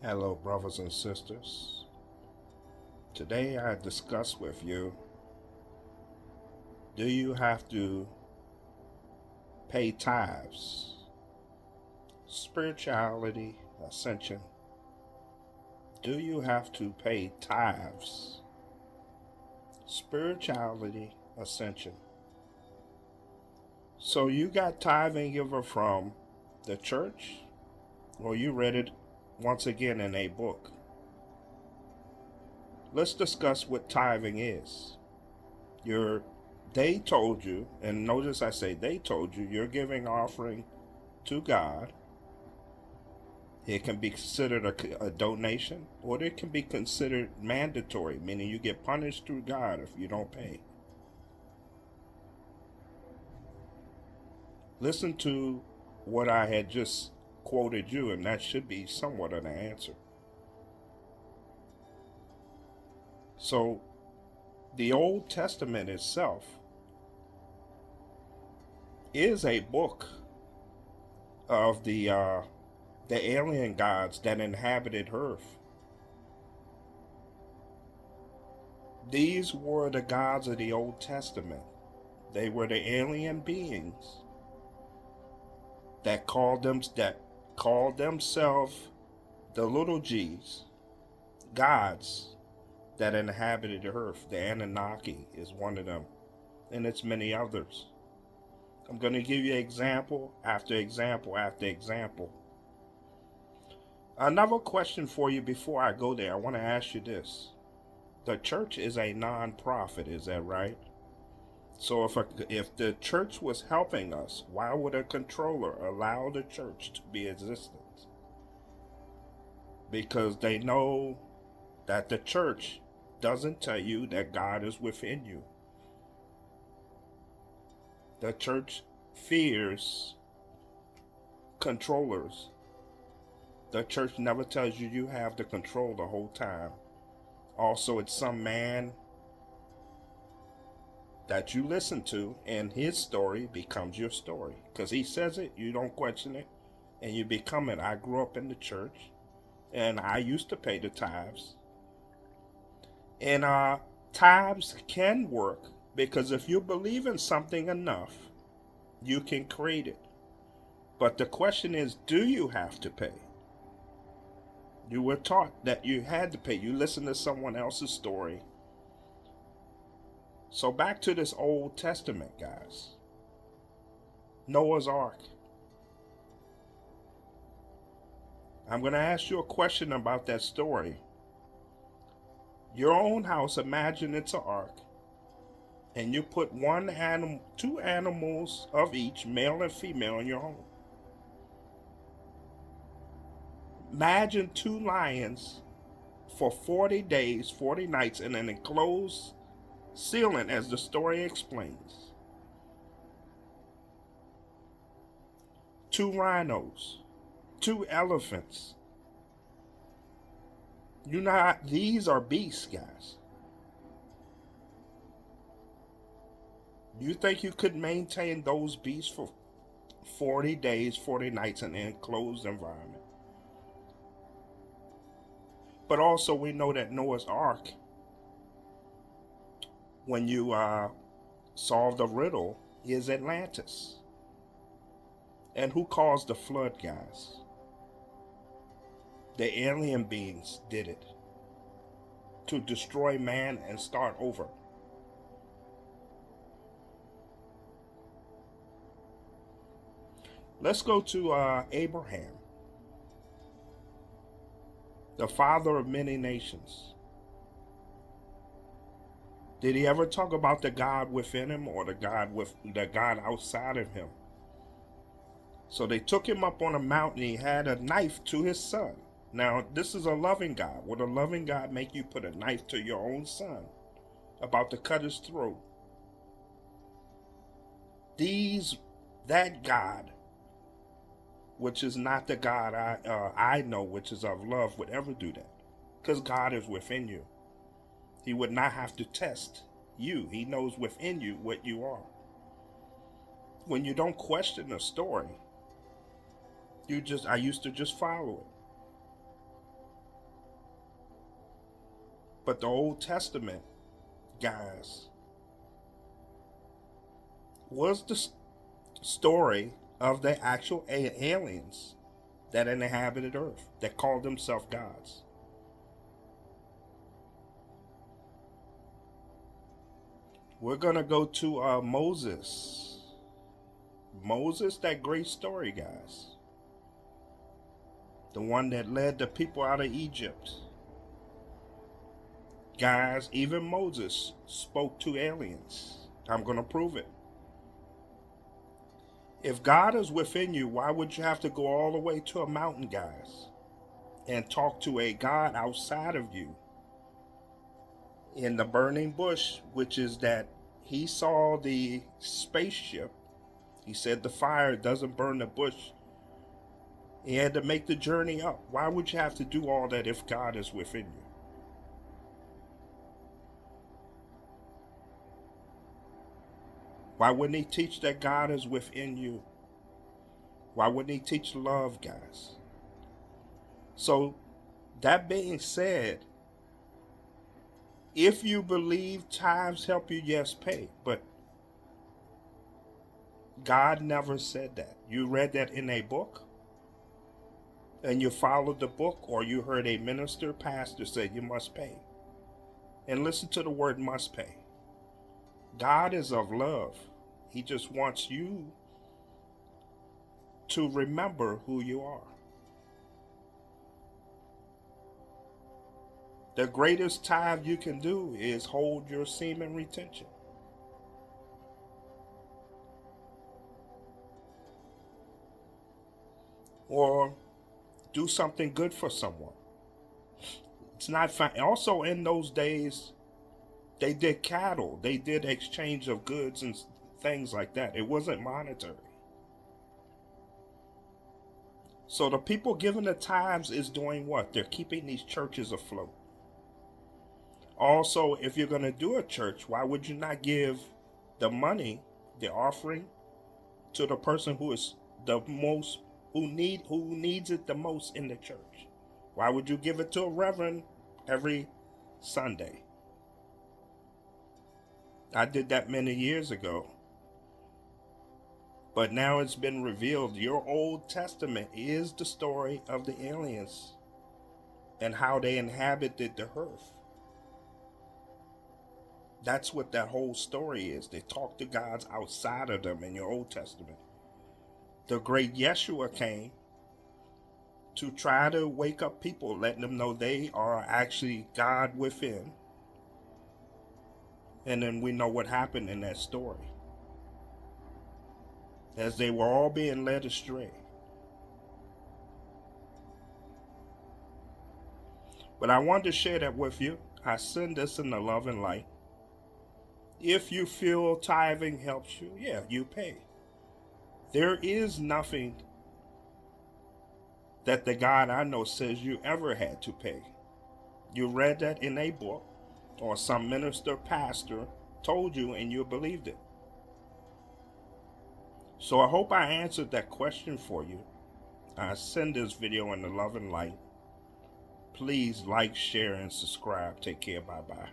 Hello, brothers and sisters. Today I discuss with you, do you have to pay tithes? Spirituality, ascension. Do you have to pay tithes? Spirituality, ascension. So you got tithing giver from the church, or you read it once again in a book? Let's discuss what tithing is. They told you, and notice I say they told you, you're giving offering to God. It can be considered a donation, or it can be considered mandatory, meaning you get punished through God if you don't pay. Listen to what I had just quoted you, and that should be somewhat of an answer. So, the Old Testament itself is a book of the alien gods that inhabited Earth. These were the gods of the Old Testament. They were the alien beings that called themselves the little G's, gods that inhabited the earth. The Anunnaki is one of them, and it's many others. I'm going to give you example after example after example. Another question for you before I go there. I want to ask you this. The church is a non-profit, is that right? So if the church was helping us, why would a controller allow the church to be in existence? Because they know that the church doesn't tell you that God is within you. The church fears controllers. The church never tells you you have the control the whole time. Also, it's some man that you listen to, and his story becomes your story. Because he says it, you don't question it, and you become it. I grew up in the church, and I used to pay the tithes. And tithes can work, because if you believe in something enough, you can create it. But the question is, do you have to pay? You were taught that you had to pay. You listen to someone else's story. So back to this Old Testament, guys. Noah's Ark. I'm going to ask you a question about that story. Your own house, imagine it's an ark, and you put two animals of each, male and female, in your home. Imagine two lions for 40 days, 40 nights in an enclosed ceiling, as the story explains. Two rhinos, two elephants. These are beasts, guys. You think you could maintain those beasts for 40 days, 40 nights in an enclosed environment? But also, we know that Noah's Ark, when you solve the riddle, is Atlantis. And who caused the flood, guys? The alien beings did it to destroy man and start over. Let's go to Abraham, the father of many nations. Did he ever talk about the God within him, or the God outside of him? So they took him up on a mountain. He had a knife to his son. Now, this is a loving God. Would a loving God make you put a knife to your own son, about to cut his throat? That God, which is not the God I know, which is of love, would ever do that. Because God is within you. He would not have to test you. He knows within you what you are. When you don't question a story, I used to just follow it. But the Old Testament, guys, was the story of the actual aliens that inhabited Earth, that called themselves gods. We're going to go to Moses. Moses, that great story, guys. The one that led the people out of Egypt. Guys, even Moses spoke to aliens. I'm going to prove it. If God is within you, why would you have to go all the way to a mountain, guys, and talk to a God outside of you? In the burning bush, which is that he saw the spaceship. He said the fire doesn't burn the bush. He had to make the journey up. Why would you have to do all that if God is within you? Why wouldn't he teach that God is within you? Why wouldn't he teach love, guys? So, that being said, if you believe tithes help you, yes, pay. But God never said that. You read that in a book, and you followed the book, or you heard a minister, pastor say you must pay. And listen to the word must pay. God is of love. He just wants you to remember who you are. The greatest tithe you can do is hold your semen retention. Or do something good for someone. It's not fine. Also, in those days, they did cattle. They did exchange of goods and things like that. It wasn't monetary. So the people giving the tithes is doing what? They're keeping these churches afloat. Also, if you're going to do a church, why would you not give the money, the offering, to the person who is the most, who needs it the most in the church? Why would you give it to a reverend every Sunday? I did that many years ago. But now it's been revealed your Old Testament is the story of the aliens and how they inhabited the earth. That's what that whole story is. They talk to gods outside of them in your Old Testament. The great Yeshua came to try to wake up people, letting them know they are actually God within. And then we know what happened in that story. As they were all being led astray. But I wanted to share that with you. I send this in the love and light. If you feel tithing helps you, yeah, you pay. There is nothing that the God I know says you ever had to pay. You read that in a book, or some minister, pastor told you and you believed it. So I hope I answered that question for you. I send this video in the love and light. Please like, share, and subscribe. Take care. Bye-bye.